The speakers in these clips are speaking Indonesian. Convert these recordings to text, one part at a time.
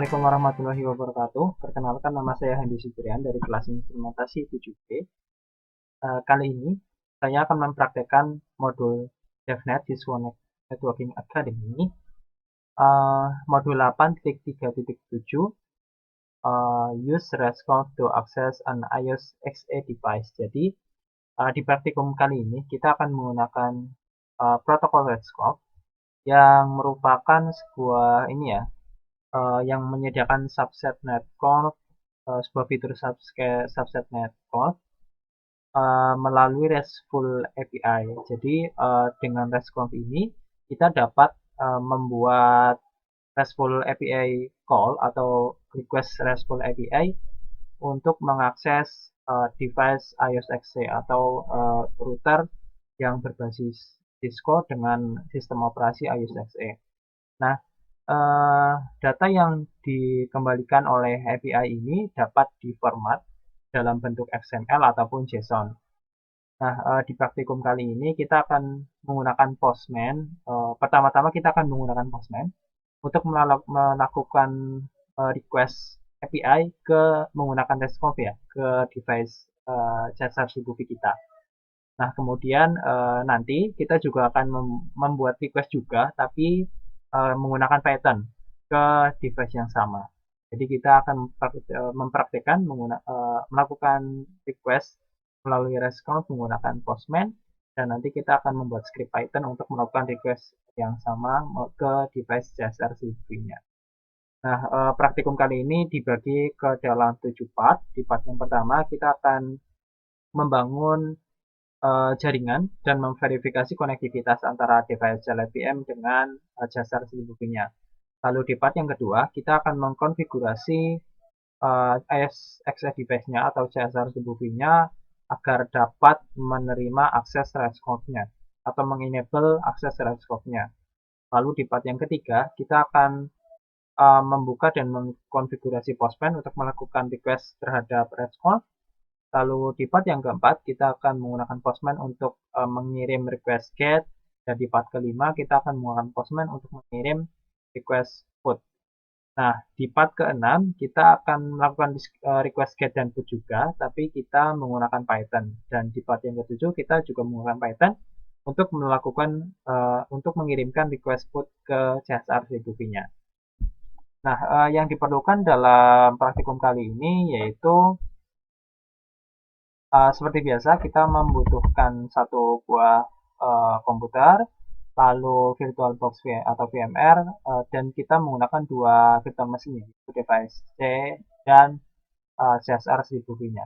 Assalamualaikum warahmatullahi wabarakatuh. Perkenalkan, nama saya Hendy Supriyan dari kelas instrumentasi 7B. Kali ini saya akan mempraktekkan modul DevNet di Swanek Networking Academy. Modul 8.3.7 Use RESTConf to access an iOS XE device. Jadi di praktikum kali ini kita akan menggunakan protokol RESTConf yang merupakan sebuah yang menyediakan subset netconf, sebuah fitur subset netconf melalui RESTful API. Jadi dengan RESTconf ini kita dapat membuat RESTful API call atau request RESTful API untuk mengakses device iOS XE atau router yang berbasis Cisco dengan sistem operasi iOS XE. Nah, data yang dikembalikan oleh API ini dapat diformat dalam bentuk XML ataupun JSON. Nah, di praktikum kali ini kita akan menggunakan Postman. Pertama-tama kita akan menggunakan Postman untuk melakukan request API menggunakan RESTconf ya, ke device Jasa Shibuki kita. Nah, kemudian nanti kita juga akan membuat request juga, tapi menggunakan Python ke device yang sama. Jadi kita akan mempraktikkan melakukan request melalui RESTconf menggunakan Postman, dan nanti kita akan membuat script Python untuk melakukan request yang sama ke device JSR-CV-nya. Nah, praktikum kali ini dibagi ke dalam 7 part. Di part yang pertama kita akan membangun jaringan dan memverifikasi konektivitas antara device JLVM dengan JSR-CV-nya. Lalu di part yang kedua, kita akan mengkonfigurasi iOS XE device-nya atau JSR-CV-nya agar dapat menerima akses RESTconf-nya atau mengenable akses RESTconf-nya. Lalu di part yang ketiga, kita akan membuka dan mengkonfigurasi Postman untuk melakukan request terhadap RESTconf. Lalu di part yang keempat, kita akan menggunakan Postman untuk mengirim request get. Dan di part kelima, kita akan menggunakan Postman untuk mengirim request put. Nah, di part ke-6 kita akan melakukan request get dan put juga, tapi kita menggunakan Python. Dan di part yang ke-7 kita juga menggunakan Python untuk untuk mengirimkan request put ke JSR-CV-nya. Nah, yang diperlukan dalam praktikum kali ini yaitu seperti biasa kita membutuhkan satu buah komputer, lalu VirtualBox atau VMware, dan kita menggunakan dua virtual machine, yaitu device C dan JSR-CV-nya.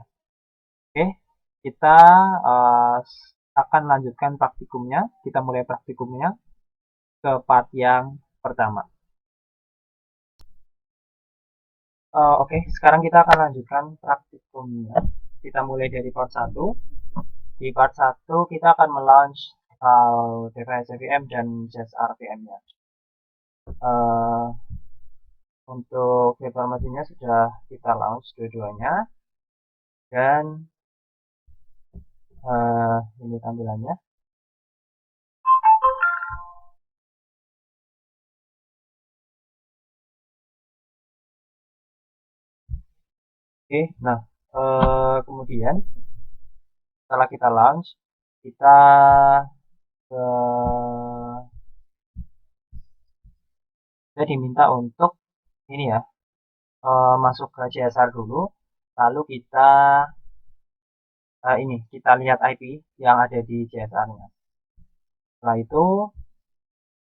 Oke, kita akan lanjutkan praktikumnya. Kita mulai praktikumnya ke part yang pertama. Oke, sekarang kita akan lanjutkan praktikumnya. Kita mulai dari part 1. Di part 1 kita akan melaunch device JVM dan JSR-VM-nya. Untuk virtual machine-nya sudah kita launch dua-duanya, dan ini tampilannya. Oke, nah kemudian setelah kita launch, kita diminta untuk ini ya, masuk ke JSR dulu, lalu kita kita lihat IP yang ada di JSR-nya. Setelah itu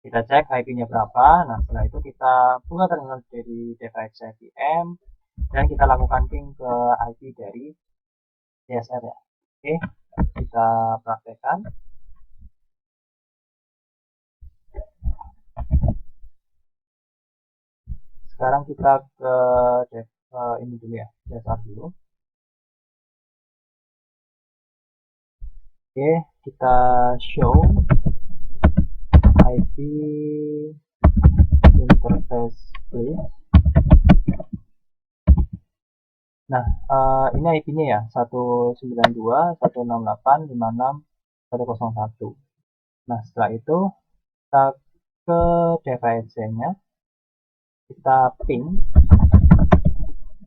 kita cek IP-nya berapa. Nah, setelah itu kita buka terminal dari device JVM dan kita lakukan ping ke IP dari JSR ya. Oke, kita praktekkan. Sekarang kita ke ini dulu ya, JSR dulu. Oke, kita show IP interface please. Nah, ini IP-nya ya, 192.168.56.101. Nah, setelah itu kita ke device-nya, kita ping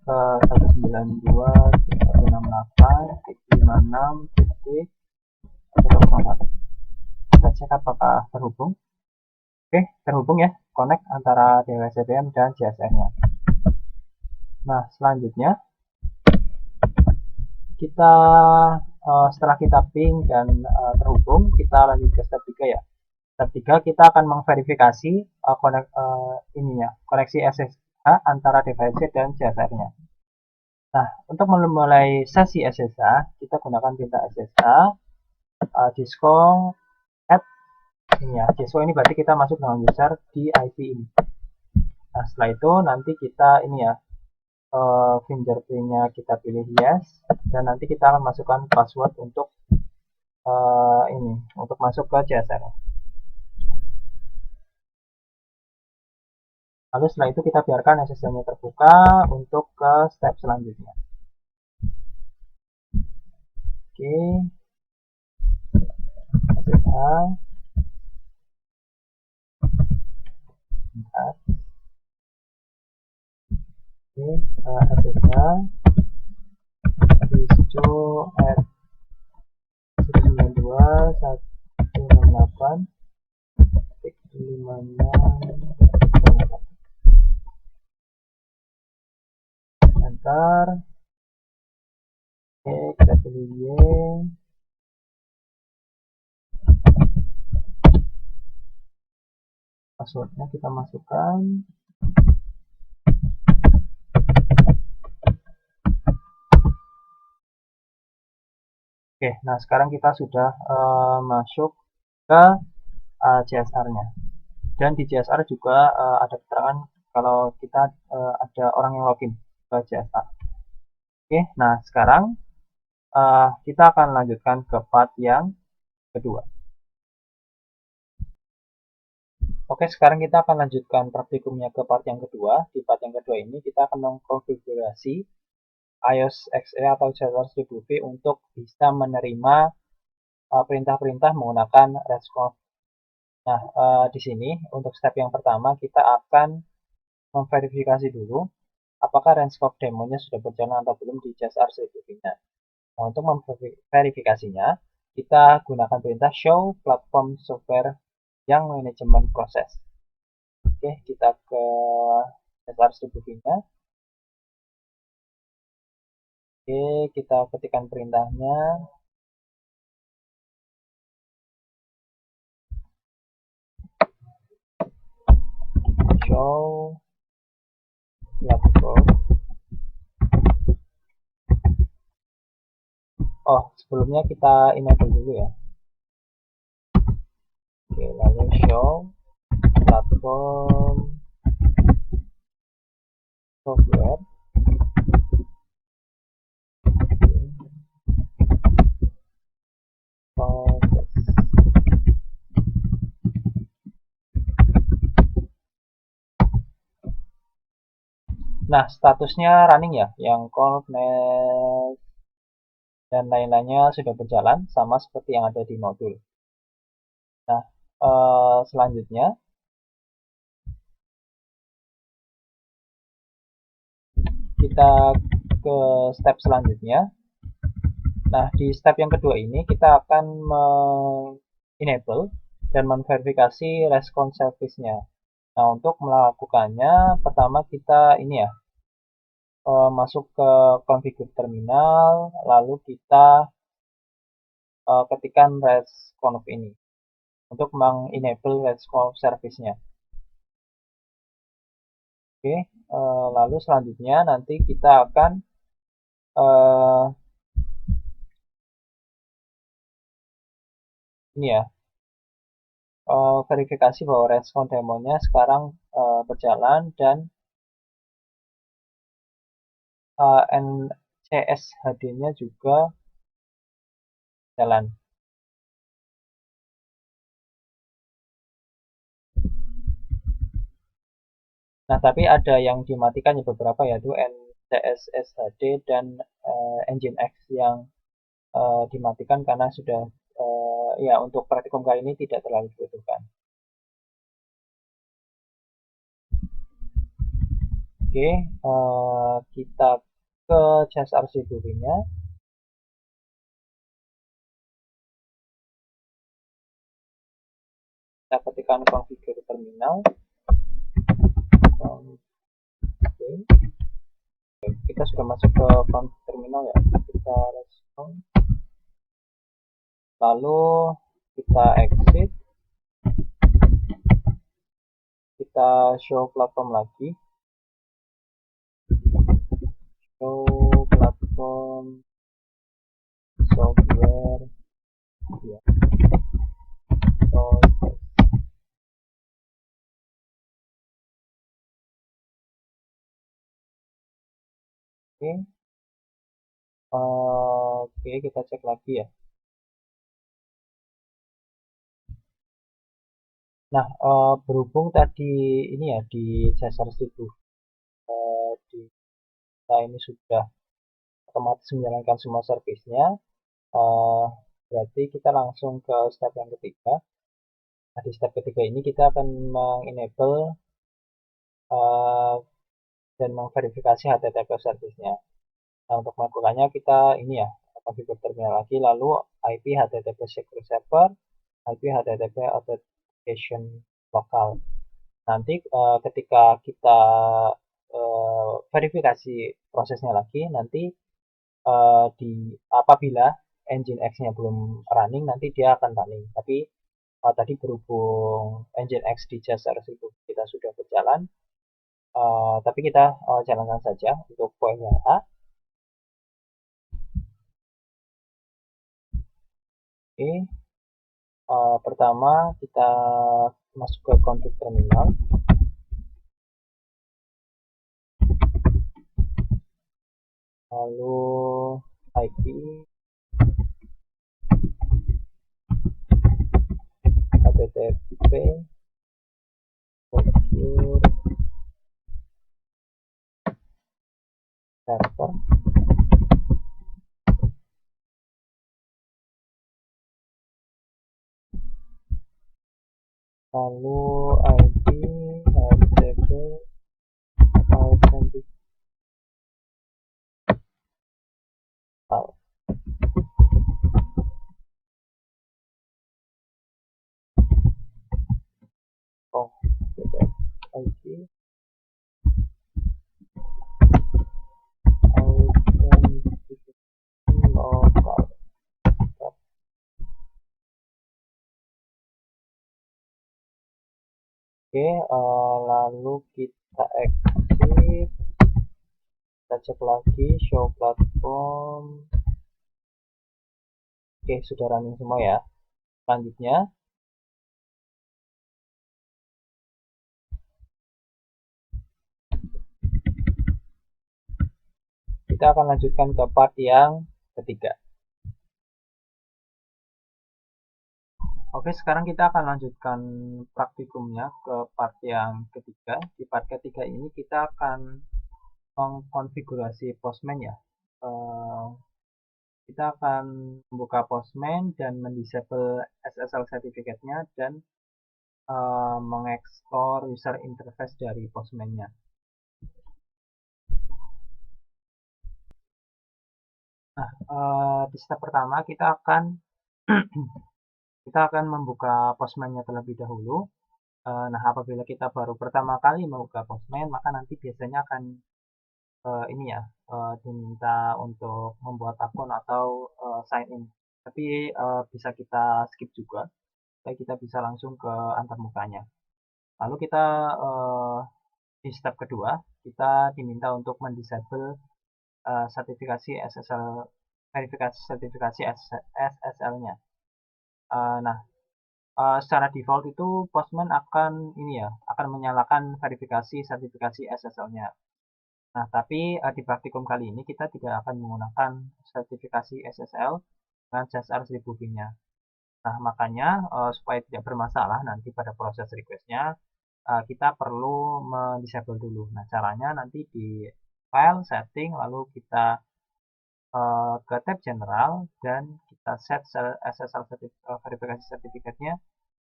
ke 192.168.56.1. Kita cek apakah terhubung. Oke, terhubung ya, connect antara DWSDM dan JSR-nya. Nah, selanjutnya kita setelah kita ping dan terhubung, kita lanjut ke step 3 ya. Step 3 kita akan memverifikasi koneksi SSH antara device dan JSR-nya. Nah, untuk memulai sesi SSH, kita gunakan perintah SSH disco add ini ya. Disco ini berarti kita masuk dengan user di IP ini. Nah, setelah itu nanti kita ini ya, fingerprint-nya kita pilih yes, dan nanti kita akan masukkan password untuk untuk masuk ke JSR. Lalu setelah itu kita biarkan SSH-nya terbuka untuk ke step selanjutnya. Oke, SSH, bentar. Oke, SSH disco at 192.168.56. Enter. Oke, kita pilih Y. Passwordnya kita masukkan. Oke, nah sekarang kita sudah masuk ke JSR-nya. Dan di JSR juga ada keterangan kalau kita ada orang yang login ke JSR. Oke, nah sekarang kita akan lanjutkan ke part yang kedua. Oke, sekarang kita akan lanjutkan praktikumnya ke part yang kedua. Di part yang kedua ini kita akan mengkonfigurasi iOS XE atau JSR 1000V untuk bisa menerima perintah-perintah menggunakan RESTconf. Nah, di sini untuk step yang pertama kita akan memverifikasi dulu apakah RESTconf demonya sudah berjalan atau belum di JSR 1000V-nya. Nah, untuk memverifikasinya, kita gunakan perintah show platform software yang manajemen proses. Oke, kita ke JSR 1000V-nya. Oke, kita ketikkan perintahnya. Show platform. Oh, sebelumnya kita enable dulu ya. Oke, lalu show platform software. Nah, statusnya running ya, yang call, net, dan lain-lainnya sudah berjalan sama seperti yang ada di modul. Nah, selanjutnya kita ke step selanjutnya. Nah, di step yang kedua ini kita akan enable dan memverifikasi response service-nya. Nah, untuk melakukannya, pertama kita ini ya, masuk ke configure terminal, lalu kita ketikkan RESTconf ini untuk mengenable RESTconf service-nya. Oke, lalu selanjutnya nanti kita akan ini ya, verifikasi bahwa RESTconf demonya sekarang berjalan dan NCSHD-nya juga jalan. Nah, tapi ada yang dimatikan ya beberapa, yaitu NCSHD dan Nginx yang dimatikan karena sudah ya untuk praktikum kali ini tidak terlalu dibutuhkan. Oke, kita ke CSRC-nya. Kita ketikkan configure terminal. Oke, kita sudah masuk ke config terminal ya. Kita respon, lalu kita exit, kita show platform lagi, show platform software ya, proses. Oke, oke, kita cek lagi ya. Nah, berhubung tadi ini ya di CSR 1000 kita ini sudah otomatis menjalankan semua servisnya, berarti kita langsung ke step yang ketiga. Nah, di step ketiga ini kita akan mengenable dan memverifikasi HTTP service-nya. Nah, untuk melakukannya kita ini ya, configure terminal lagi, lalu IP HTTP secure server, IP HTTP authentication lokal. Nanti ketika kita verifikasi prosesnya lagi, nanti apabila engine X-nya belum running, nanti dia akan running. Tapi tadi berhubung engine X di CSR itu kita sudah berjalan, tapi kita jalankan saja untuk poin yang A. Oke, pertama kita masuk ke config terminal. Lalu IP HTTP secure server, lalu IP HTTP authentication. Oh, IP authentication lokal. Oke, lalu kita exit, kita cek lagi show platform. Oke, sudah running semua ya. Selanjutnya kita akan lanjutkan ke part yang ketiga. Oke, sekarang kita akan lanjutkan praktikumnya ke part yang ketiga. Di part ketiga ini kita akan mengkonfigurasi Postman ya. Kita akan membuka Postman dan mendisable SSL certificate-nya dan mengekspor user interface dari Postman-nya. Nah, di step pertama kita akan membuka Postman-nya terlebih dahulu. Nah, apabila kita baru pertama kali membuka Postman, maka nanti biasanya akan ini ya, diminta untuk membuat akun atau sign in. Tapi bisa kita skip juga, supaya kita bisa langsung ke antarmukanya. Lalu kita di step kedua, kita diminta untuk mendisable sertifikasi SSL, verifikasi sertifikasi SSL-nya. Nah, secara default itu Postman akan ini ya, akan menyalakan verifikasi sertifikasi SSL-nya. Nah, tapi di praktikum kali ini kita tidak akan menggunakan sertifikasi SSL dengan CSR 1000-nya. Nah, makanya supaya tidak bermasalah nanti pada proses request-nya, kita perlu mendisable dulu. Nah, caranya nanti di file, setting, lalu kita ke tab general dan kita set SSL verifikasi sertifikatnya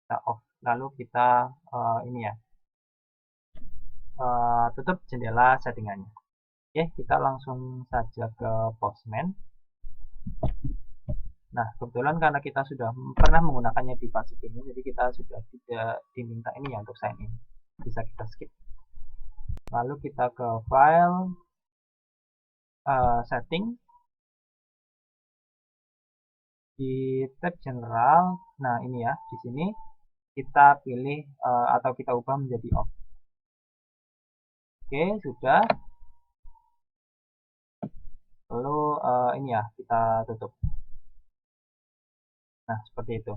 kita off. Lalu kita ini ya, tutup jendela settingannya. Oke, kita langsung saja ke Postman. Nah, kebetulan karena kita sudah pernah menggunakannya di fase ini, jadi kita sudah tidak diminta ini ya untuk sign in. Bisa kita skip. Lalu kita ke file, setting, di tab general. Nah, ini ya, di sini kita pilih atau kita ubah menjadi off. Oke, sudah. Lalu ini ya, kita tutup. Nah, seperti itu.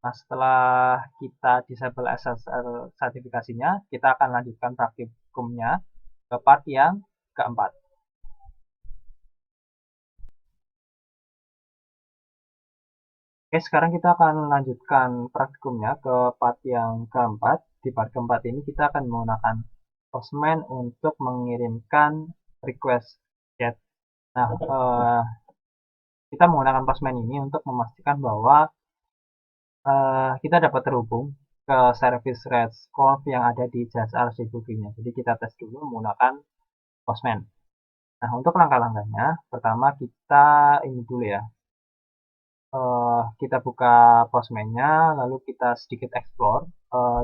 Nah, setelah kita disable SSL sertifikasinya, kita akan lanjutkan praktikumnya ke part yang keempat. Oke, sekarang kita akan lanjutkan praktikumnya ke part yang keempat. Di part keempat ini kita akan menggunakan Postman untuk mengirimkan request chat. Nah, kita menggunakan Postman ini untuk memastikan bahwa kita dapat terhubung ke service response yang ada di JSR Sibukinya. Jadi kita tes dulu menggunakan Postman. Nah, untuk langkah-langkahnya, pertama kita ini dulu ya. Kita buka Postman-nya, lalu kita sedikit explore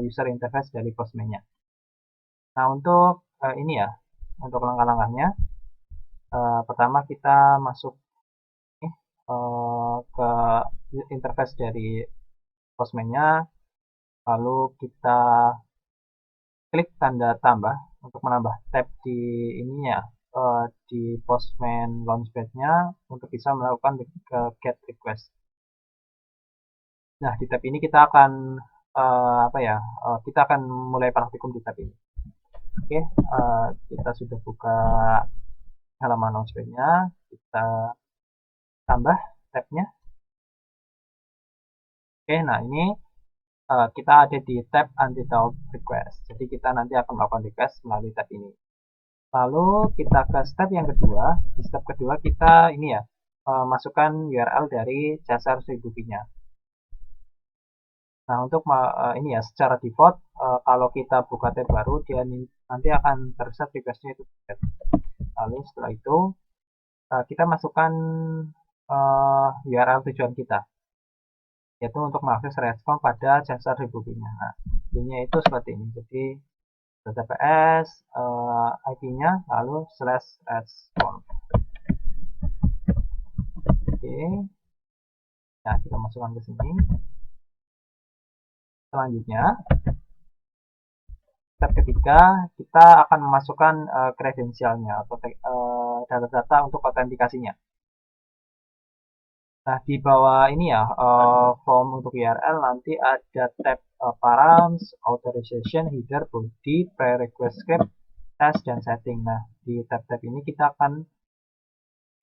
user interface dari Postman-nya. Nah, untuk ini ya, untuk langkah-langkahnya, pertama kita masuk ke interface dari Postman-nya, lalu kita klik tanda tambah untuk menambah tab di ininya, di Postman Launchpad-nya untuk bisa melakukan get request. Nah, di tab ini kita akan kita akan mulai praktikum di tab ini. Oke, kita sudah buka halaman Launchpad-nya, kita tambah tab-nya. Oke, nah ini kita ada di tab Untitled Request. Jadi kita nanti akan melakukan request melalui tab ini. Lalu kita ke step yang kedua. Di step kedua kita ini ya, masukkan URL dari Jasar Sibukinya. Nah, untuk ini ya, secara default, kalau kita buka tab baru, dia nanti akan terset requestnya itu. Lalu setelah itu, kita masukkan URL tujuan kita, yaitu untuk mengakses respon pada Jasar Sibukinya. Nah, ini itu seperti ini. Jadi, HTTPS, IP-nya, lalu /respon. Oke. Nah, kita masukkan ke sini. Selanjutnya, step ketiga, kita akan memasukkan kredensialnya atau data-data untuk autentikasinya. Nah, di bawah ini ya, form untuk URL nanti ada tab params, authorization, header, body, prerequest script, test, dan setting. Nah, di tab-tab ini kita akan,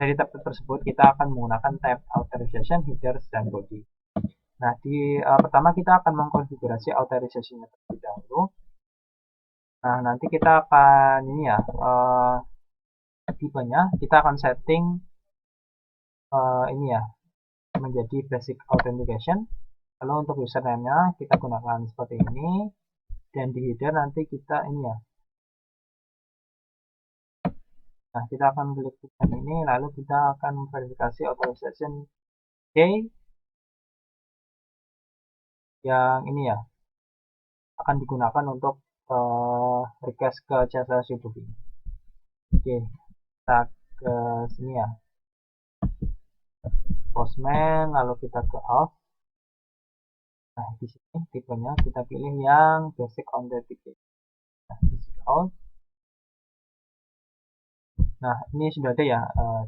dari tab tersebut kita akan menggunakan tab authorization, header, dan body. Nah, di pertama kita akan mengkonfigurasi authorization-nya terlebih dahulu. Nah, nanti kita akan ini ya, tipenya kita akan setting ini ya, menjadi basic authentication. Lalu untuk username-nya kita gunakan seperti ini, dan di header nanti kita ini ya. Nah, kita akan klik button ini, lalu kita akan verifikasi authorization key yang ini ya, akan digunakan untuk request ke jasa Sibuki. Oke, kita ke sini ya, Postman, lalu kita ke auth. Nah, di sini tipenya kita pilih yang basic authentication. Nah, basic auth. Nah, ini sudah ada ya,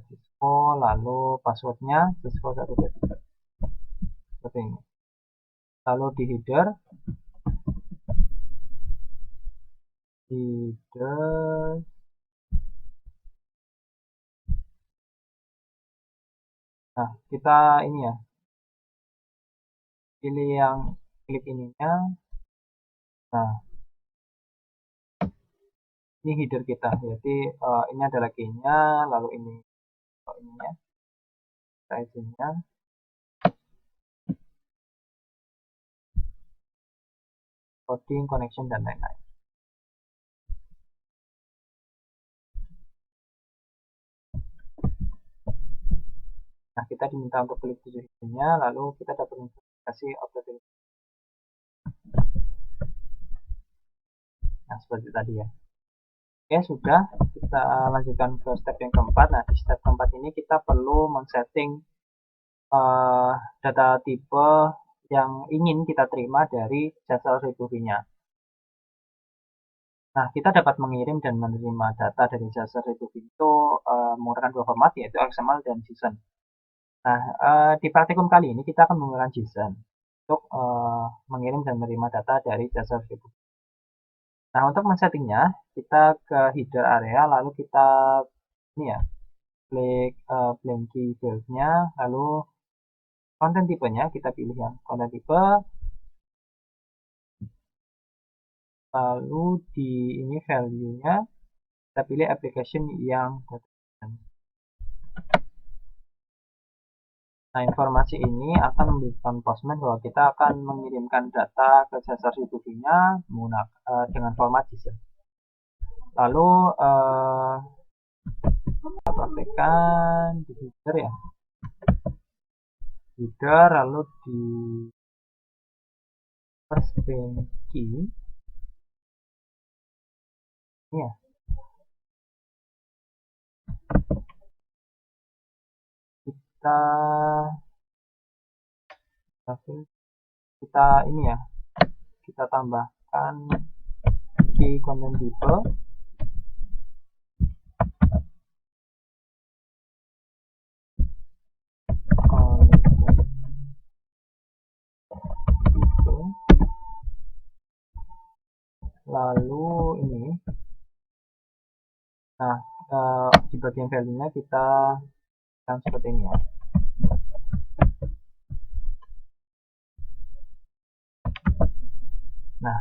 Cisco, lalu passwordnya Cisco 123. Seperti ini. Lalu di header, nah kita ini ya, pilih yang klik ininya. Nah, ini header kita, jadi ini adalah key-nya, lalu ini ininya, coding, connection, dan lain-lain. Nah, kita diminta untuk klik 7 hidungnya, lalu kita dapat informasi objek. Nah, seperti tadi ya. Oke, sudah. Kita lanjutkan ke step yang keempat. Nah, di step keempat ini kita perlu men-setting data tipe yang ingin kita terima dari jasa retribusinya. Nah, kita dapat mengirim dan menerima data dari jasa retribusi itu menggunakan dua format, yaitu XML dan JSON. Nah, di praktikum kali ini kita akan menggunakan JSON untuk mengirim dan menerima data dari jasa retribusi. Nah, untuk men-settingnya, kita ke header area, lalu kita ini ya, klik blanky field-nya, lalu konten tipenya kita pilih yang konten tipe, lalu di ini value-nya kita pilih application yang data. Nah, informasi ini akan memberikan Postman bahwa kita akan mengirimkan data ke jasa retribusinya dengan format JSON. Lalu kita praktekkan di header ya, header, lalu di first blanky ini ya, kita ini ya, kita tambahkan key content type, lalu ini. Nah, di bagian value-nya kita akan seperti ini ya. Nah,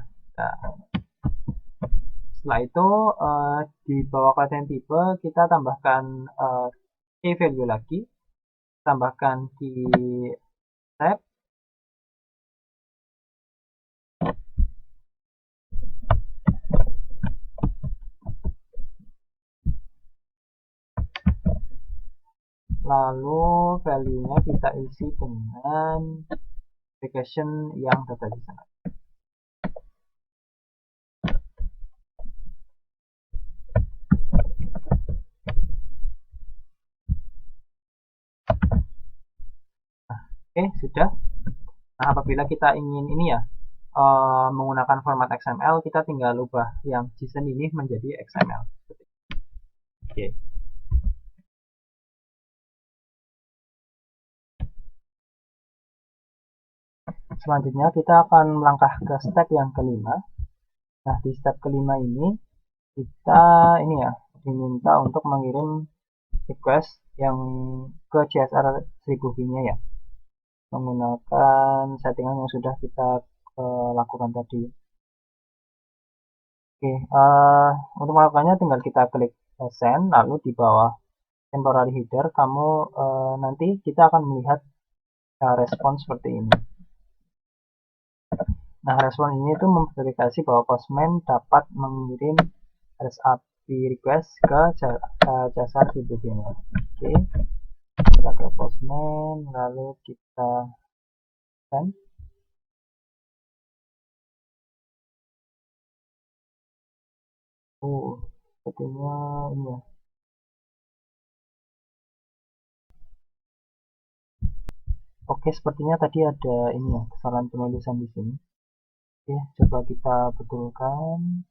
setelah itu di bawah konten tipe kita tambahkan key value lagi, tambahkan key tab, lalu value-nya kita isi dengan application yang data di sana. Oke, sudah. Nah, apabila kita ingin ini ya, menggunakan format XML, kita tinggal ubah yang JSON ini menjadi XML. Oke. Selanjutnya kita akan melangkah ke step yang kelima. Nah, di step kelima ini kita ini ya, diminta untuk mengirim request yang ke CSR 1000-nya ya, menggunakan settingan yang sudah kita lakukan tadi. Oke, untuk melakukannya tinggal kita klik send, lalu di bawah temporary header kamu nanti kita akan melihat respon seperti ini. Nah, respon ini itu memverifikasi bahwa Postman dapat mengirim REST API request ke jasa retribusinya. Oke, kita ke Postman, lalu kita send. Sepertinya ini ya. Oke, sepertinya tadi ada ini ya, kesalahan penulisan di sini. Oke, coba kita betulkan.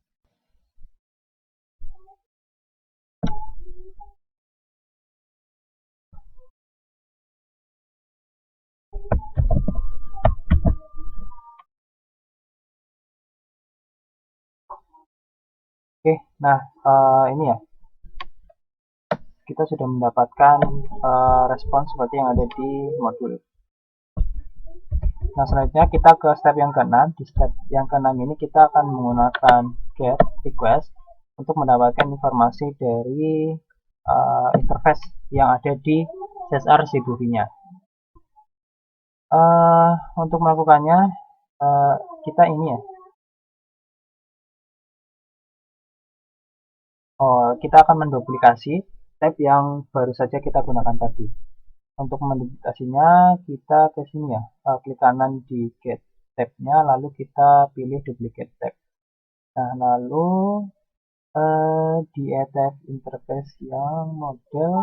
Oke, nah ini ya, kita sudah mendapatkan respon seperti yang ada di modul. Nah, selanjutnya kita ke step yang ke-6. Di step yang ke-6 ini kita akan menggunakan get request untuk mendapatkan informasi dari interface yang ada di CSR 1000-nya. Untuk melakukannya kita ini ya, kita akan menduplikasi tab yang baru saja kita gunakan tadi. Untuk menduplikasinya kita ke sini ya, klik kanan di get tab-nya, lalu kita pilih duplicate tab. Nah, lalu di tab interface yang model,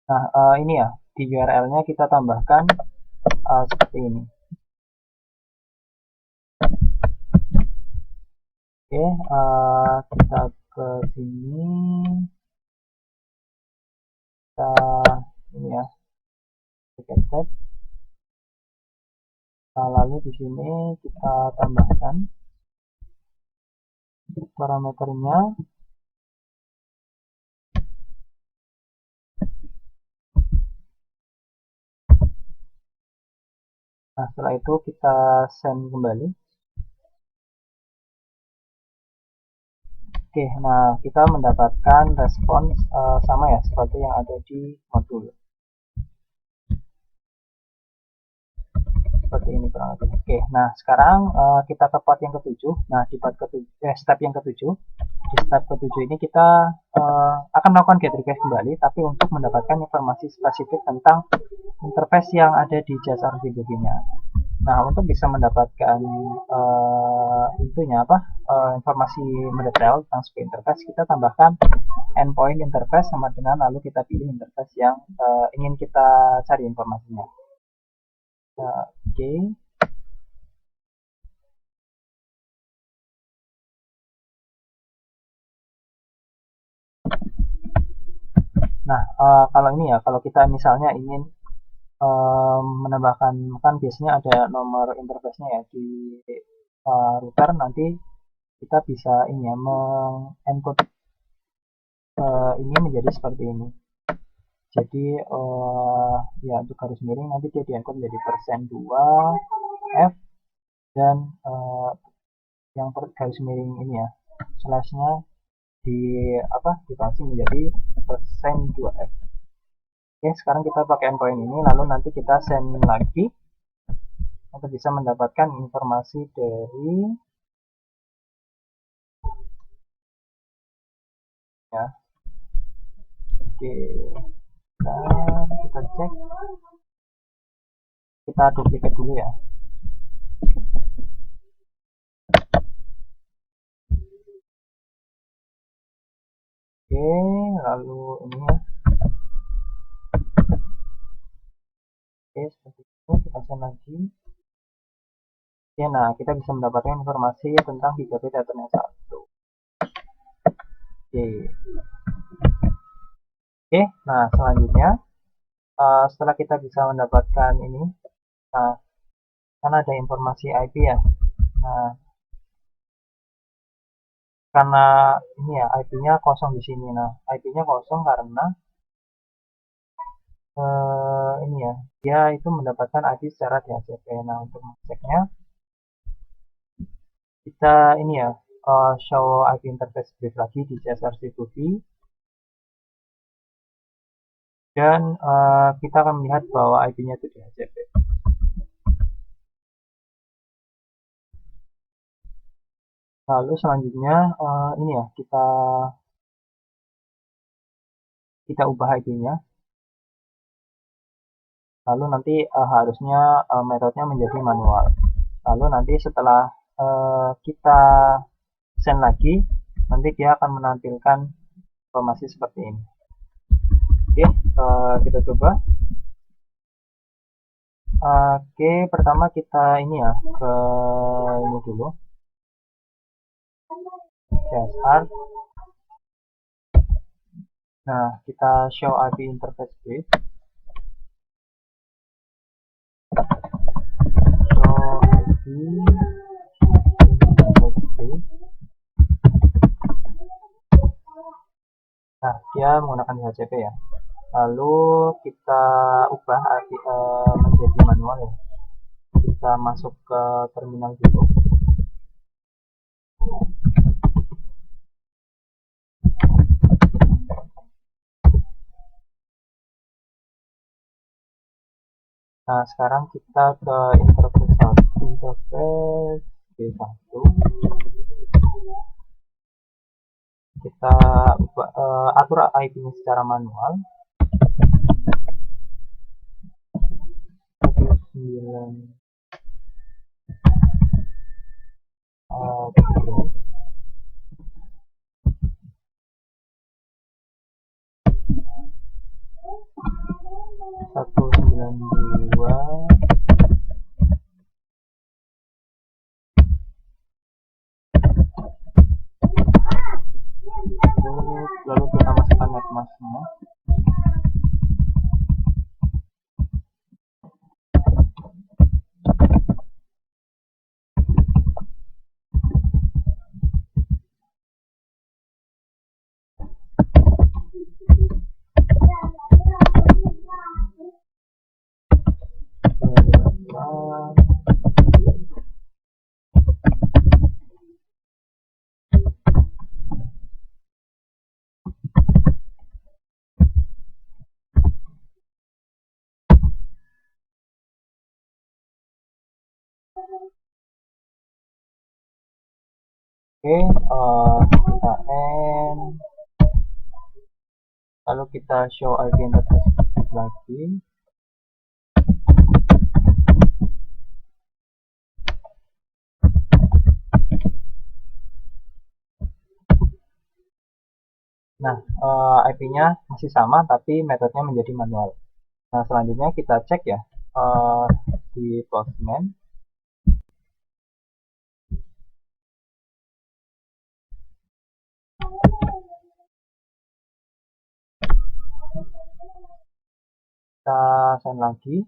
nah ini ya, di URL-nya kita tambahkan seperti ini. Oke, kita ke sini, kita ini ya, duplicate tab. Nah, lalu di sini kita tambahkan parameternya. Nah, setelah itu kita send kembali. Oke, nah kita mendapatkan respons sama ya seperti yang ada di modul. Seperti ini kurang lebih. Oke, nah sekarang kita ke part yang ketujuh. Nah, di part step yang ketujuh. Di step ketujuh ini kita akan melakukan get request kembali, tapi untuk mendapatkan informasi spesifik tentang interface yang ada di jasa RGB-nya. Nah, untuk bisa mendapatkan informasi mendetail tentang sebuah interface, kita tambahkan endpoint interface sama dengan lalu kita pilih interface yang ingin kita cari informasinya. Oke. Nah, kalau ini ya, kalau kita misalnya ingin menambahkan, kan biasanya ada nomor interface-nya ya di router, nanti kita bisa ini ya, mengencode ini menjadi seperti ini. Jadi ya untuk garis miring nanti dia diencode menjadi %2 f dan yang garis miring ini ya slashnya dikasih menjadi %2f. Oke, sekarang kita pakai endpoint ini, lalu nanti kita send lagi untuk bisa mendapatkan informasi dari ya. Oke, dan kita cek, kita duplicate dulu ya. Oke, lalu ini ya. Oke, seperti ini kita send lagi. Oke, nah kita bisa mendapatkan informasi tentang gigabit Ethernet 1. Oke, nah selanjutnya setelah kita bisa mendapatkan ini, nah kan ada informasi IP ya. Nah, karena ini ya IP-nya kosong di sini. Nah, IP-nya kosong karena ini ya, dia itu mendapatkan IP secara DHCP. Nah, untuk mengeceknya kita ini ya, show IP interface brief lagi di CSRC2V, dan kita akan melihat bahwa IP-nya itu DHCP. Lalu selanjutnya ini ya, kita ubah IP-nya. Lalu nanti harusnya metodenya menjadi manual. Lalu nanti setelah kita send lagi, nanti dia akan menampilkan informasi seperti ini. Oke, kita coba. Oke, pertama kita ini ya, ke ini dulu, CSR. Nah, kita show IP interface brief. Show IP interface brief. Nah, dia menggunakan DHCP ya. Lalu kita ubah IP menjadi manual ya. Kita masuk ke terminal dulu. Nah, sekarang kita ke interface B1. Kita atur IP-nya secara manual. 9 192 lalu kita masukkan netmasknya. Oke, kita end, lalu kita show IP interface lagi. Nah, IP-nya masih sama tapi metodenya menjadi manual. Nah, selanjutnya kita cek ya di Postman. Kita send lagi.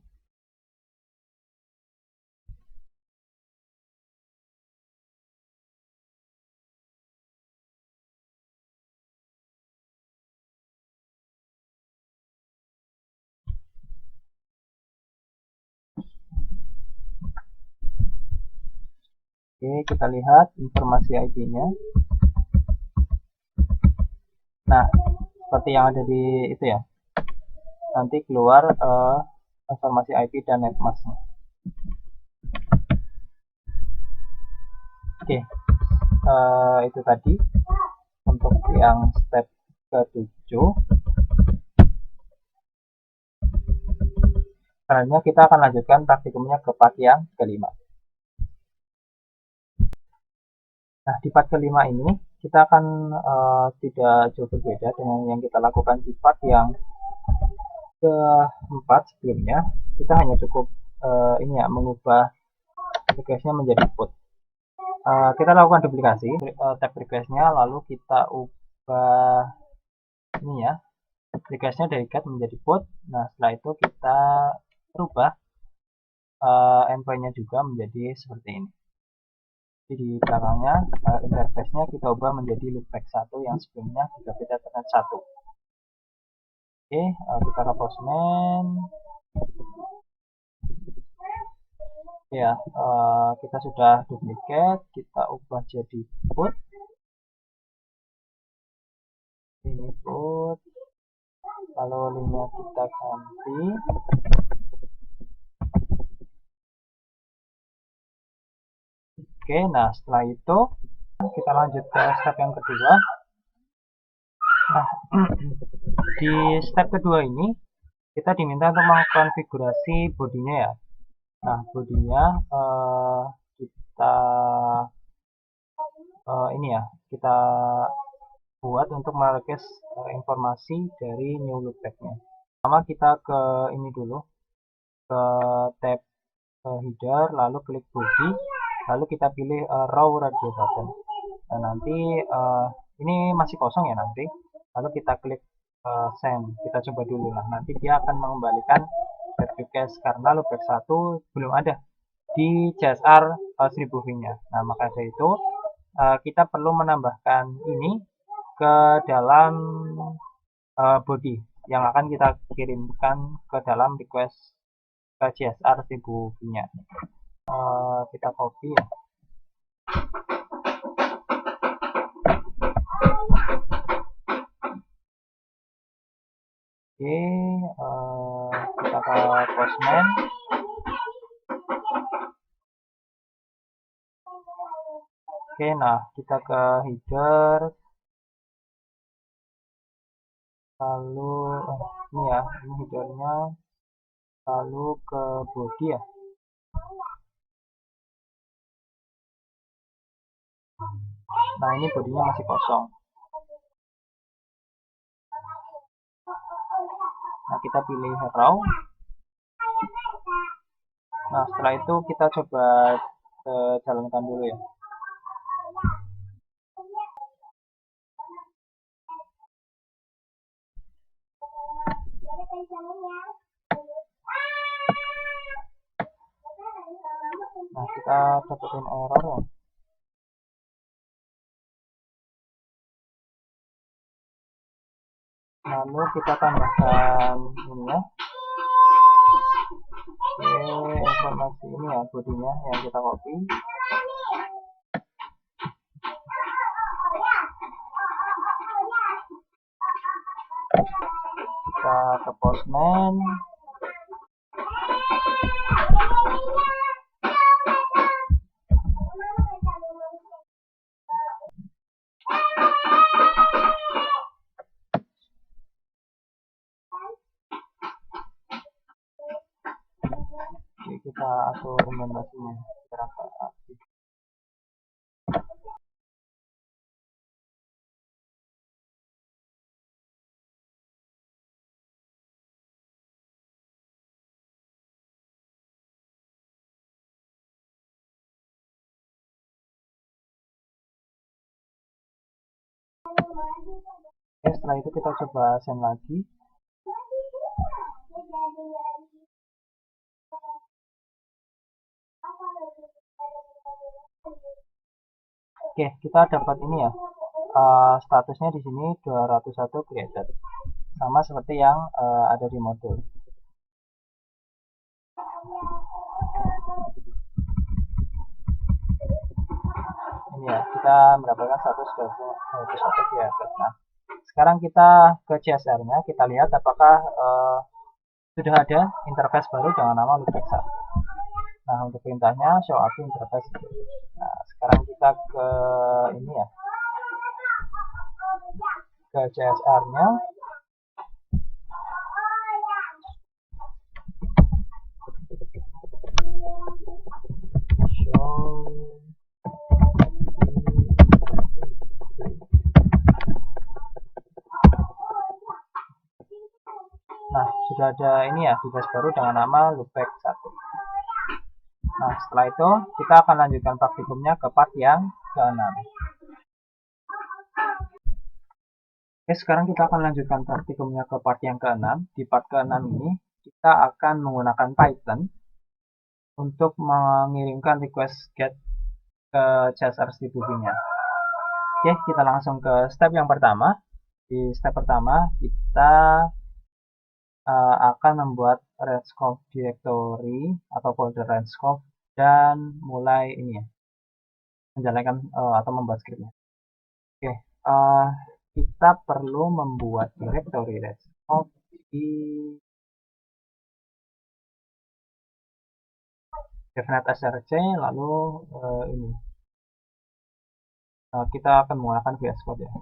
Oke, kita lihat informasi IP-nya. Nah, seperti yang ada di itu ya. Nanti keluar informasi IP dan netmasknya. Oke, itu tadi untuk yang step ke-7. Selanjutnya kita akan lanjutkan praktikumnya ke part yang ke-5. Nah, di part ke-5 ini kita akan tidak jauh berbeda dengan yang kita lakukan di part yang ke-4 sebelumnya. Kita hanya cukup ini ya, mengubah requestnya menjadi put. Kita lakukan duplikasi tab requestnya, lalu kita ubah ini ya, requestnya dari get menjadi put. Nah, setelah itu kita rubah endpointnya juga menjadi seperti ini. Jadi di belakangnya interface-nya kita ubah menjadi loopback 1 yang sebelumnya gigabit ethernet 1. Oke, kita ke Postman. Ya, kita sudah duplicate, kita ubah jadi put. Ini put, lalu linknya kita ganti. Oke, nah setelah itu kita lanjut ke step yang kedua. Nah, di step kedua ini kita diminta untuk mengkonfigurasi bodinya ya. Nah, bodinya kita ini ya, kita buat untuk merequest informasi dari new loopback-nya. Pertama kita ke ini dulu, ke tab header, lalu klik body, lalu kita pilih raw radio button. Nah, nanti ini masih kosong ya nanti, lalu kita klik send. Kita coba dulu lah, nanti dia akan mengembalikan request karena loopback 1 belum ada di CSR 1000-nya. Nah, maka dari itu kita perlu menambahkan ini ke dalam body yang akan kita kirimkan ke dalam request ke CSR 1000-nya. Kita copy ya. Oke, kita ke Postman. Oke, Oke, nah kita ke header, lalu ini ya, ini headernya, lalu ke body ya. Nah ini bodinya masih kosong. Nah kita pilih raw. Nah setelah itu kita coba jalankan dulu ya. Nah kita dapetin error ya. Lalu kita tambahkan ini ya. Oke, informasi ini ya bodinya yang kita copy. Kita ke postman. Oke, kita atur membrasinya berapa aktif. Oke, setelah itu kita coba send lagi. Oke, kita dapat ini ya. Statusnya di sini 201 created. Sama seperti yang ada di modul. Ini ya, kita mendapatkan status 201 created. Nah, sekarang kita ke CSR-nya, kita lihat apakah sudah ada interface baru dengan nama Lupexa. Nah, untuk perintahnya show API interface. Nah, sekarang kita ke ini ya, ke CSR-nya. Show. Nah, sudah ada ini ya, device baru dengan nama Loopback 1. Nah, setelah itu kita akan lanjutkan praktikumnya ke part yang ke-6. Oke, sekarang kita akan lanjutkan praktikumnya ke part yang ke-6. Di part ke-6 ini, kita akan menggunakan Python untuk mengirimkan request GET ke CSR distribusinya. Oke, kita langsung ke step yang pertama. Di step pertama, kita akan membuat range-conf directory atau folder range-conf dan mulai ini ya, menjalankan atau membuat scriptnya. Oke, kita perlu membuat directory range-conf di devnet src, lalu ini kita akan menggunakan VS Code ya.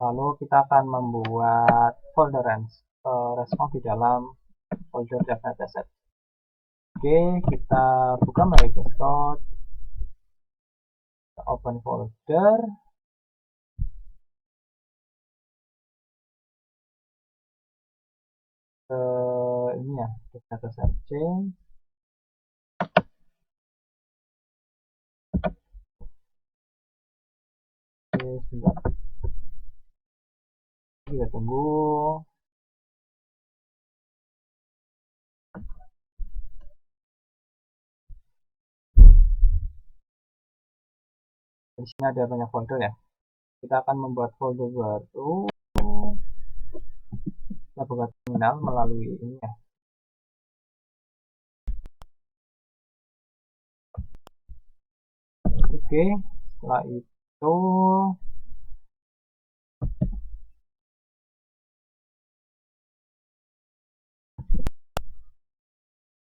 Lalu kita akan membuat folder range-conf di dalam folder devnet src. Oke, kita buka VS Code, kita open folder, ke ini ya, data searching. Oke, sebentar, kita tunggu. Di sini ada banyak folder ya. Kita akan membuat folder baru. Kita buka terminal melalui ini ya. Oke, setelah itu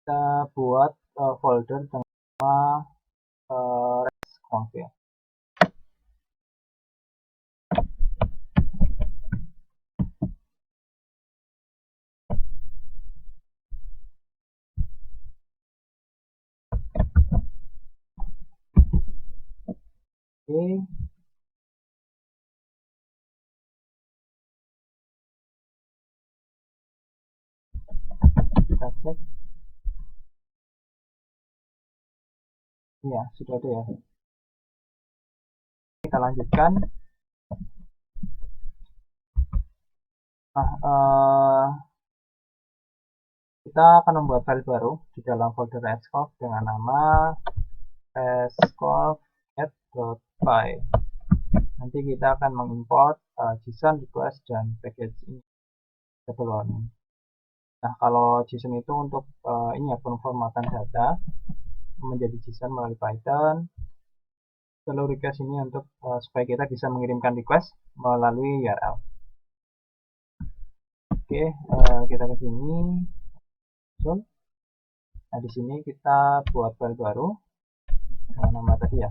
kita buat folder dengan nama response ya. Oke, kita cek. Iya, sudah ada ya. Kita lanjutkan. Nah, kita akan membuat file baru di dalam folder Xcode dengan nama xcode.get.py. Nanti kita akan mengimport JSON request dan package ini. Nah, kalau JSON itu untuk ini ya, pemformatan data menjadi JSON melalui Python. Lalu request ini untuk supaya kita bisa mengirimkan request melalui URL. Oke, kita ke sini. Nah, di sini kita buat file baru dengan nama tadi ya,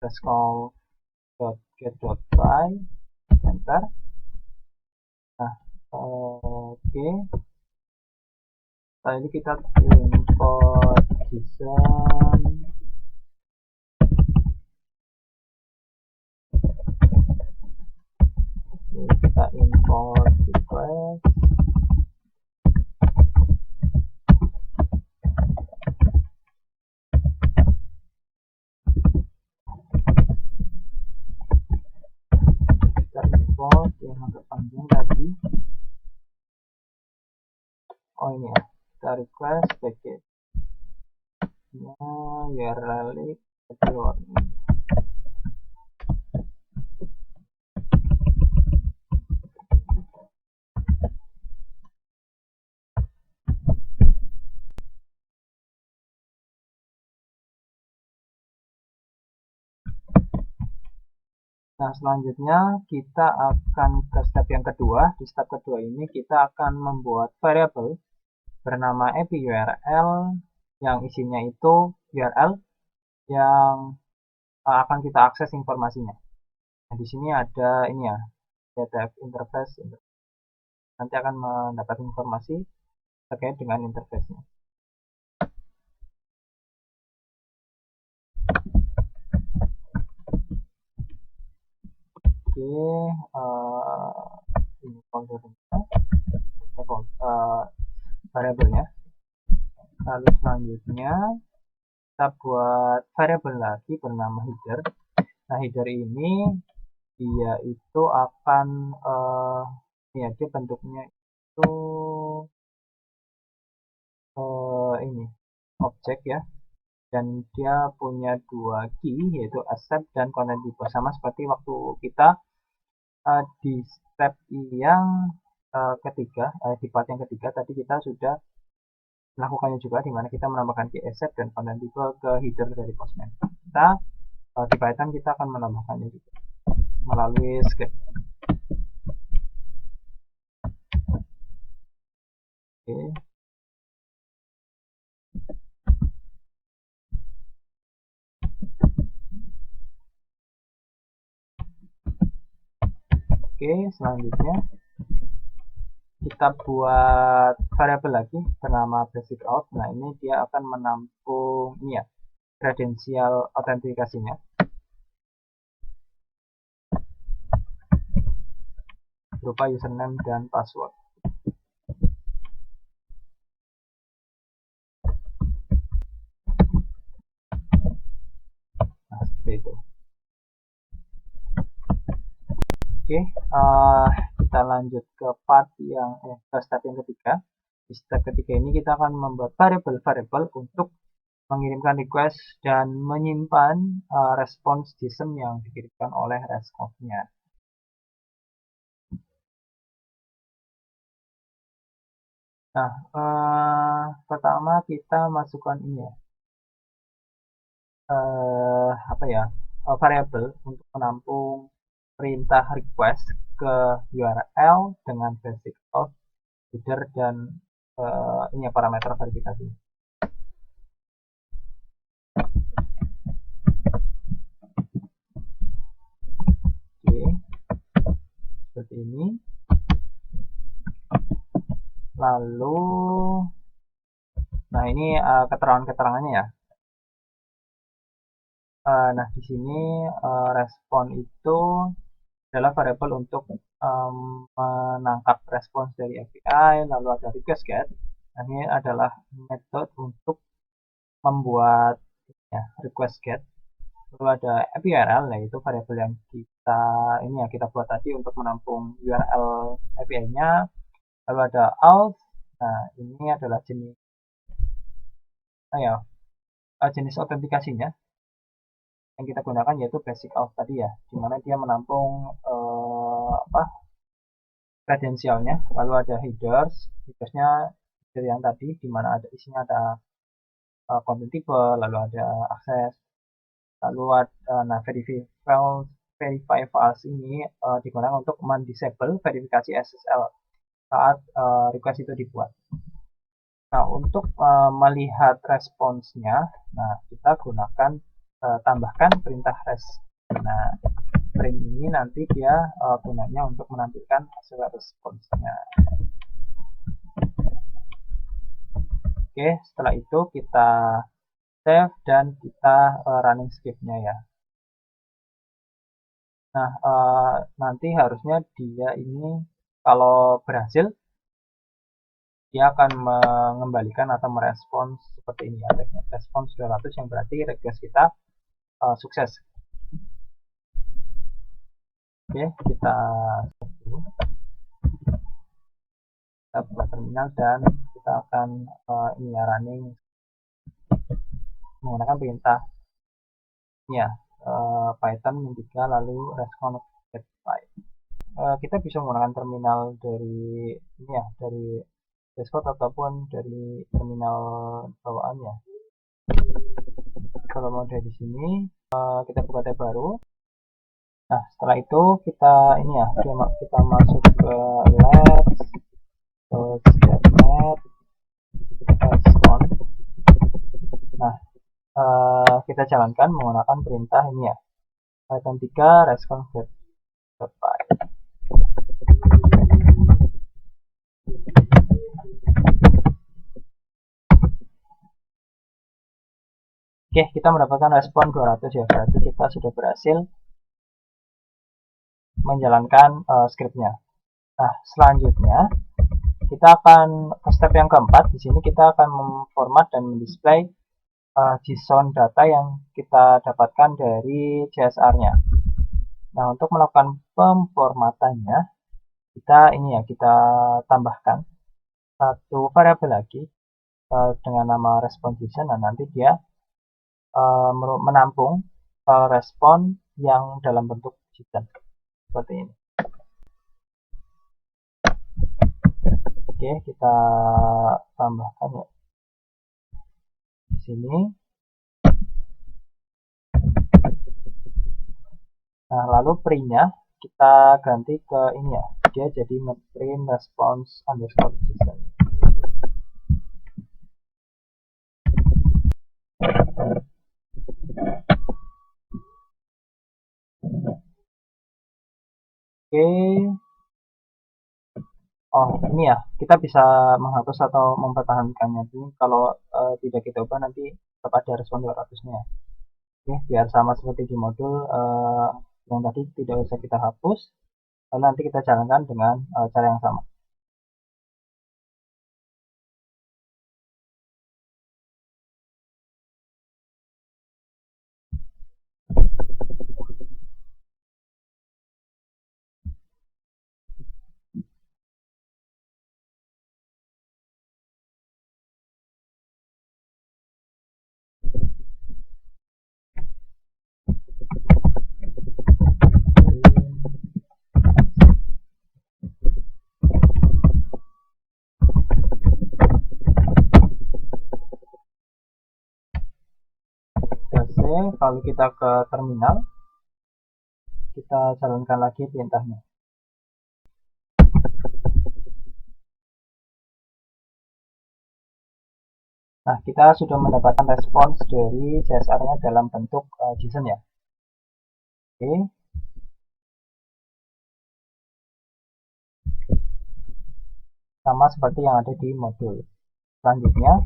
xcode.get.py, enter. Nah, oke. Setelah ini kita import JSON. Kita import request. Kita import yang agak panjang tadi. Oh ini ya, kita request package. URL warning. Nah, selanjutnya kita akan ke step yang kedua. Di step kedua ini kita akan membuat variable bernama API_URL yang isinya itu URL yang akan kita akses informasinya. Nah, di sini ada ini ya, data interface. Nanti akan mendapat informasi terkait dengan interface-nya. Oke, ini foldernya, variabelnya. Lalu selanjutnya kita buat variabel lagi bernama header. Nah, header ini dia itu akan ya, dia bentuknya itu ini objek ya, dan dia punya dua key yaitu accept dan content type, sama seperti waktu kita di step yang ketiga, di part yang ketiga tadi kita sudah melakukannya juga, di mana kita menambahkan key accept dan content type ke header dari Postman. Kita di Python kita akan menambahkannya juga melalui script. Oke. Oke, selanjutnya kita buat variabel lagi bernama basic out. Nah, ini dia akan menampung ini ya, kredensial autentikasinya. Berupa username dan password. Nah, seperti itu. Oke, kita lanjut ke part yang ke step yang ketiga. Di step ketiga ini kita akan membuat variabel-variabel untuk mengirimkan request dan menyimpan respons JSON yang dikirimkan oleh response-nya. Nah, pertama kita masukkan ini ya, apa ya, variabel untuk menampung perintah request ke URL dengan basic out, header, dan ini ya, parameter verifikasi. ini. Lalu, nah ini keterangan-keterangannya ya. Nah di sini respon itu adalah variabel untuk menangkap respons dari API, lalu ada request get. Nah, ini adalah metode untuk membuat ya, request get. Lalu ada URL, yaitu variabel yang kita buat tadi untuk menampung URL API-nya. Lalu ada auth. Nah, ini adalah jenis autentikasinya yang kita gunakan, yaitu basic auth tadi ya, dimana dia menampung kredensialnya. Lalu ada headersnya dari yang tadi, dimana isinya ada content type, lalu ada akses, lalu ada verify files ini digunakan untuk mendisable verifikasi SSL saat request itu dibuat. Nah, untuk melihat responsnya, nah kita gunakan tambahkan perintah res. Nah, print ini nanti dia gunanya untuk menampilkan hasil responsnya. Oke, setelah itu kita save dan kita running scriptnya ya. Nah, nanti harusnya dia ini kalau berhasil, dia akan mengembalikan atau merespons seperti ini ya, respons 200, yang berarti request kita sukses. Oke, kita buka terminal dan kita akan running menggunakan perintah ya Python min3 lalu respond get file. Kita bisa menggunakan terminal dari ini ya, dari desktop ataupun dari terminal bawaannya. Kalau mau dari sini kita buka tab baru. Nah, setelah itu kita kita masuk ke labs.net respond. Nah, kita jalankan menggunakan perintah ini ya, Python 3 respond get file. Oke, kita mendapatkan respon 200 ya, berarti kita sudah berhasil menjalankan scriptnya. Nah, selanjutnya kita akan ke step yang keempat. Di sini kita akan memformat dan mendisplay JSON data yang kita dapatkan dari CSR-nya. Nah, untuk melakukan pemformatannya, kita tambahkan satu variabel lagi dengan nama respon JSON. Nah, nanti dia menampung respon yang dalam bentuk JSON seperti ini. Oke, kita tambahkan ya di sini. Nah, lalu print-nya kita ganti ke ini ya, dia jadi print response underscore JSON. Oke. Oh, ini ya, kita bisa menghapus atau mempertahankannya. Ini kalau tidak kita ubah nanti tetap ada respon 200-nya. Oke, biar sama seperti di modul yang tadi, tidak usah kita hapus. Lalu nanti kita jalankan dengan cara yang sama. Lalu kita ke terminal, kita jalankan lagi perintahnya. Nah, kita sudah mendapatkan respons dari CSR-nya dalam bentuk JSON ya. Oke. sama seperti yang ada di modul. Selanjutnya,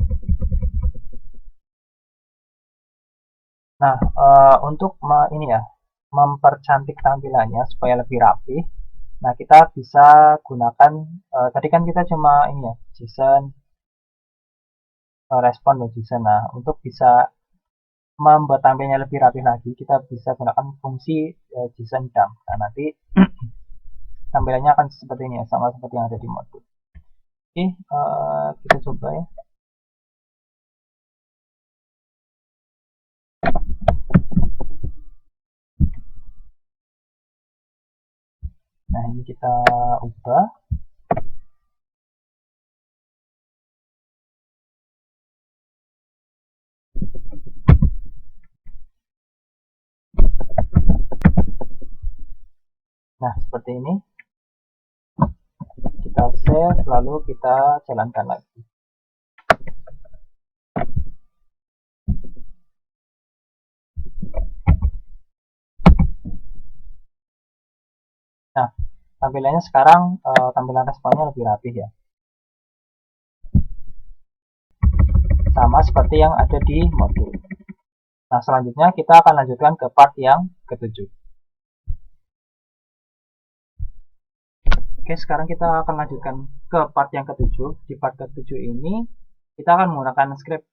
nah untuk ini ya, mempercantik tampilannya supaya lebih rapi. Nah, kita bisa gunakan tadi kan kita cuma ini ya, JSON respon loh JSON. Nah, untuk bisa membuat tampilnya lebih rapi lagi, kita bisa gunakan fungsi JSON dump. Nah, nanti tampilannya akan seperti ini ya, sama seperti yang ada di modul. Oke, kita coba ya. Nah, ini kita ubah. Nah, seperti ini. Kita save, lalu kita jalankan lagi. Nah, tampilannya sekarang, tampilan responnya lebih rapi ya. Sama seperti yang ada di modul. Nah, selanjutnya kita akan lanjutkan ke part yang ketujuh. Oke, sekarang kita akan lanjutkan ke part yang ketujuh. Di part ketujuh ini, kita akan menggunakan script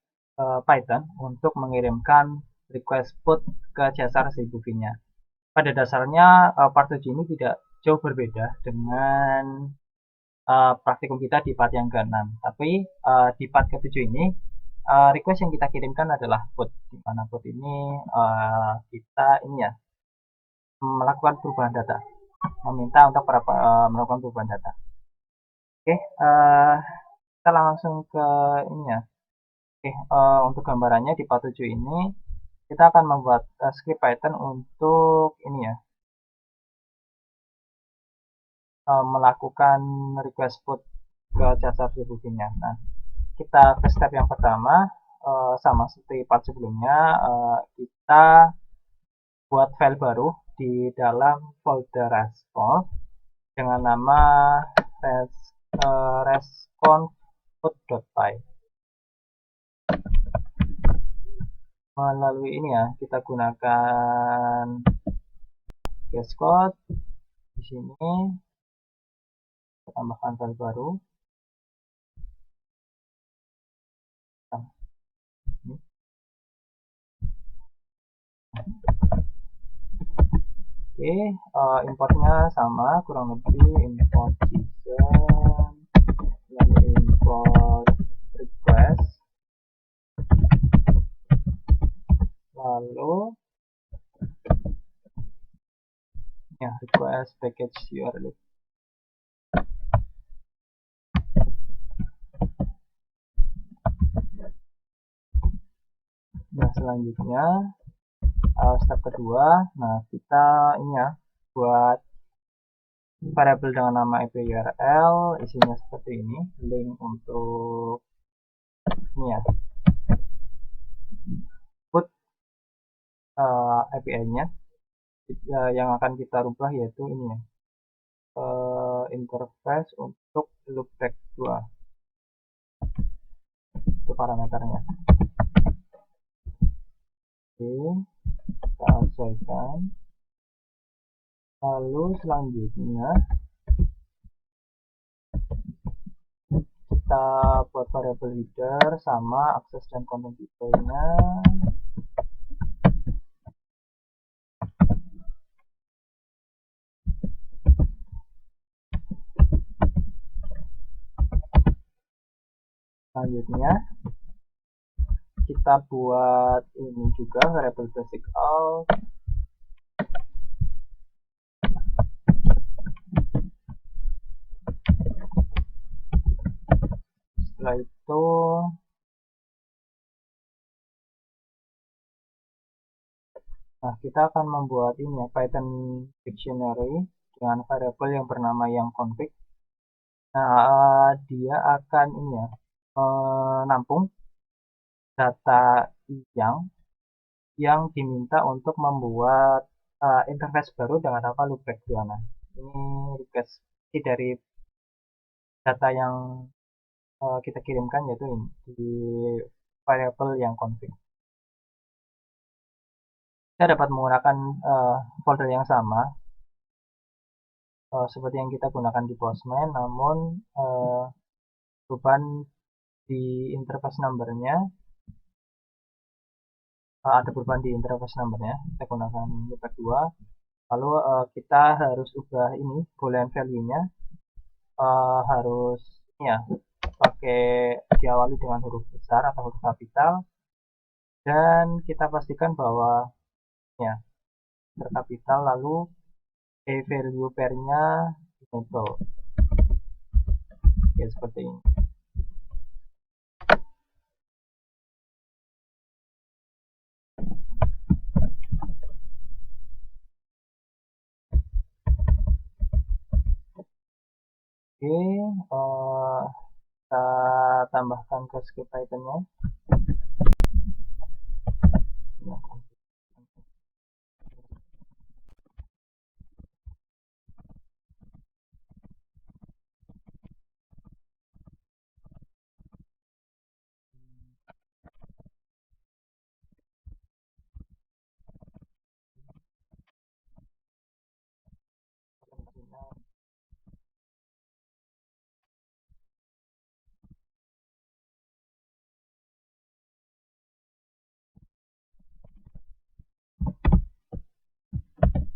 Python untuk mengirimkan request put ke jasar si booking-nya. Pada dasarnya, part 7 ini tidak jauh berbeda dengan praktikum kita di part yang ke-6. Tapi di part ke-7 ini, request yang kita kirimkan adalah put. Di mana put ini kita ini ya, melakukan perubahan data, meminta untuk melakukan perubahan data. Oke, kita langsung ke ini ya. Oke, untuk gambarannya di part 7 ini kita akan membuat script Python untuk ini ya, melakukan request put ke jasar booking-nya. Nah, kita ke step yang pertama, sama seperti part sebelumnya, kita buat file baru di dalam folder response dengan nama response.py. Melalui ini ya, kita gunakan VS Code di sini, kita tambahkan file baru. Oke, importnya sama, kurang lebih import JSON, lalu import request, lalu ya request package URL. Nah, selanjutnya step kedua, nah kita ini ya, buat variabel dengan nama IP URL, isinya seperti ini, link untuk ini ya, put API-nya. Yang akan kita rubah yaitu ini ya, interface untuk loopback 2, itu parameternya. Oke, kita selesaikan. Lalu selanjutnya kita buat variabel header sama akses dan content detailnya. Selanjutnya kita buat ini juga variabel basic out. Setelah itu nah, kita akan membuat ini ya, Python dictionary dengan variabel yang bernama yang config. Nah, dia akan ini ya, menampung data yang diminta untuk membuat interface baru dengan nama loopback 2. Nah, ini request dari data yang kita kirimkan, yaitu ini di variabel yang config. Kita dapat menggunakan folder yang sama seperti yang kita gunakan di Postman, namun perubahan di interface numbernya, ada perubahan di interface numbernya. Kita gunakan loopback 2, lalu kita harus ubah ini boolean value-nya, harus ya pakai diawali dengan huruf besar atau huruf kapital, dan kita pastikan bahwa ya terkapital, lalu value pair-nya enable, ya seperti ini. Oke, kita tambahkan ke script Python-nya.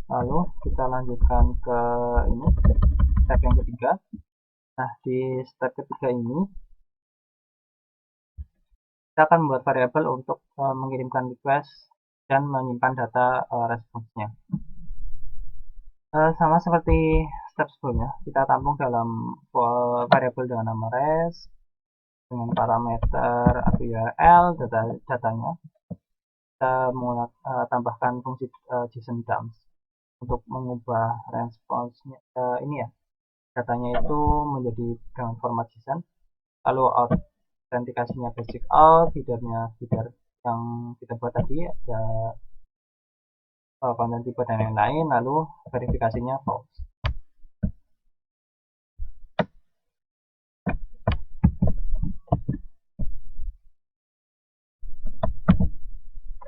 Lalu kita lanjutkan ke ini step yang ketiga. Nah, di step ketiga ini kita akan membuat variabel untuk mengirimkan request dan menyimpan data responsnya. Sama seperti step sebelumnya, kita tampung dalam variabel dengan nama res dengan parameter atau URL datanya. Kita tambahkan fungsi JSON dumps untuk mengubah responsnya ini ya, datanya itu menjadi dengan format JSON. Lalu autentikasinya basic auth, header-nya header yang kita buat tadi, ada konten tipe dan lain-lain, lalu verifikasinya false.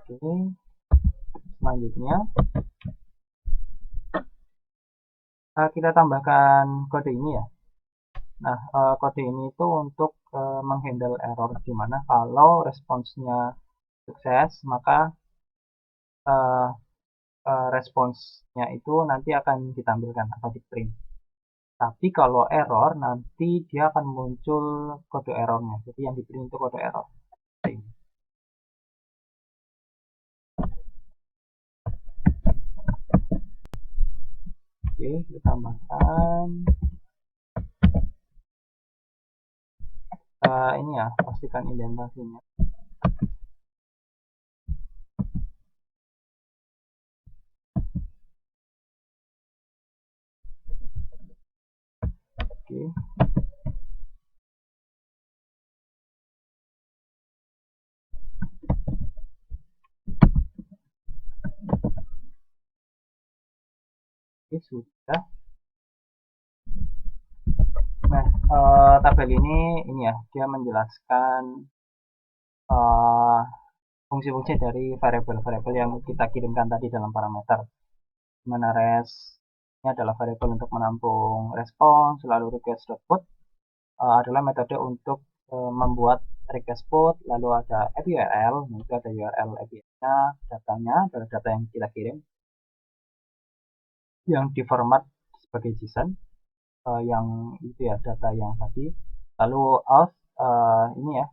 Oke, selanjutnya kita tambahkan kode ini ya. Nah, kode ini itu untuk menghandle error, dimana kalau responsnya sukses, maka responsnya itu nanti akan ditampilkan atau di print. Tapi kalau error, nanti dia akan muncul kode errornya. Jadi yang di print itu kode error. Oke, kita tambahkan ini ya, pastikan indentasinya. Oke. Oke, sudah. Nah, tabel ini ya, dia menjelaskan fungsi-fungsi dari variabel-variabel yang kita kirimkan tadi dalam parameter. Dimana res ini adalah variabel untuk menampung respons, lalu request.put adalah metode untuk membuat request put, lalu ada API URL, itu ada URL API-nya, datanya adalah data yang kita kirim, yang diformat sebagai JSON, yang itu ya data yang tadi. Lalu auth ini ya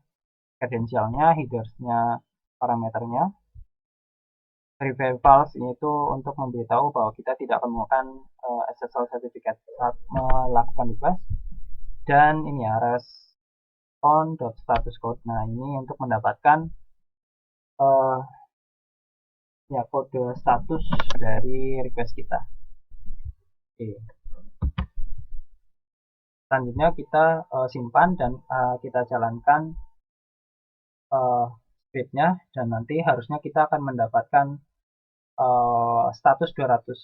credentialnya, headersnya, parameternya. Verify false ini itu untuk memberitahu bahwa kita tidak akan menggunakan SSL certificate saat melakukan request. Dan ini ya respond.status code. Nah, ini untuk mendapatkan ya kode status dari request kita. Oke. Selanjutnya kita simpan dan kita jalankan script-nya, dan nanti harusnya kita akan mendapatkan status 201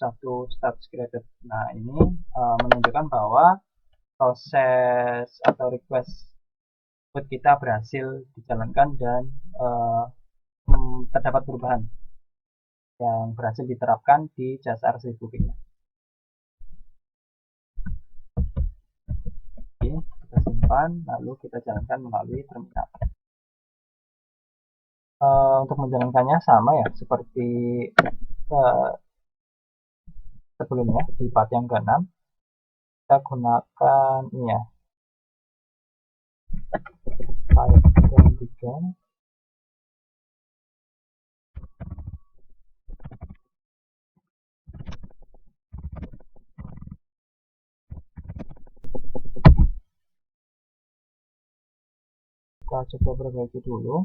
status created. Nah, ini menunjukkan bahwa proses atau request code kita berhasil dijalankan dan terdapat perubahan yang berhasil diterapkan di jasa RC Booking. Oke, kita simpan lalu kita jalankan melalui terminal. Untuk menjalankannya sama ya seperti sebelumnya di part yang ke-6 kita gunakan ini ya, Python 3. Kita coba perbaiki dulu.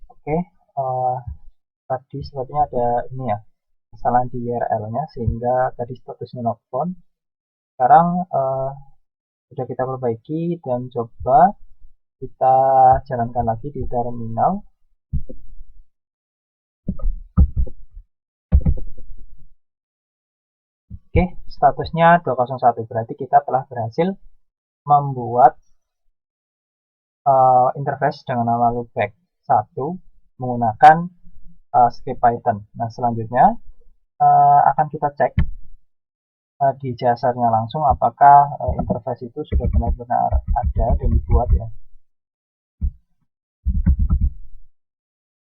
Oke, tadi sepertinya ada ini ya, kesalahan di URL-nya sehingga tadi statusnya not found. Sekarang sudah kita perbaiki dan coba kita jalankan lagi di terminal. Oke, statusnya 201, berarti kita telah berhasil membuat interface dengan nama loopback 1 menggunakan script Python. Nah, selanjutnya akan kita cek di jasarnya langsung apakah interface itu sudah benar-benar ada dan dibuat ya.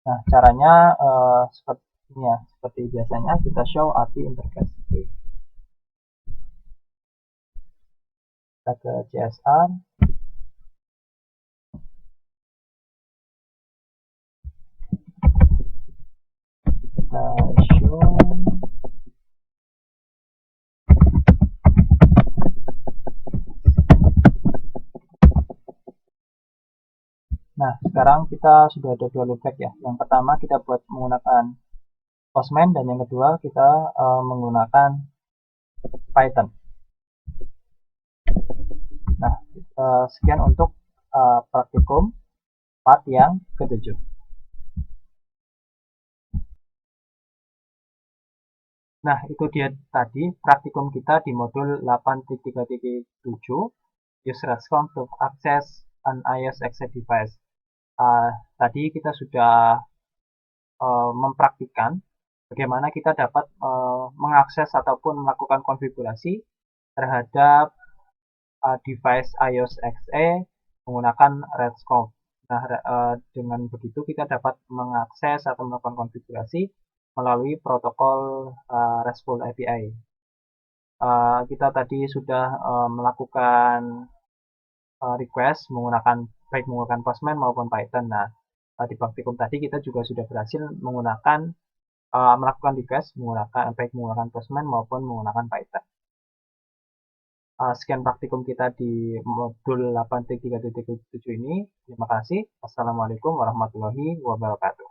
Nah, caranya seperti ini ya, seperti biasanya kita show API interface. Kita ke CSR, kita show Nah, sekarang kita sudah ada dua loopback ya. Yang pertama kita buat menggunakan Postman dan yang kedua kita menggunakan Python. Nah, sekian untuk praktikum part yang ke-7. Nah, itu dia tadi praktikum kita di modul 8.3.7 Use Response to Access an iOS Access Device. Tadi kita sudah mempraktikkan bagaimana kita dapat mengakses ataupun melakukan konfigurasi terhadap device iOS XE menggunakan Redscope. Nah, dengan begitu kita dapat mengakses atau melakukan konfigurasi melalui protokol RESTful API. Kita tadi sudah melakukan request baik menggunakan Postman maupun Python. Nah, di praktikum tadi kita juga sudah berhasil melakukan request baik menggunakan Postman maupun menggunakan Python. Sekian praktikum kita di modul 8.3.7 ini. Terima kasih. Wassalamualaikum warahmatullahi wabarakatuh.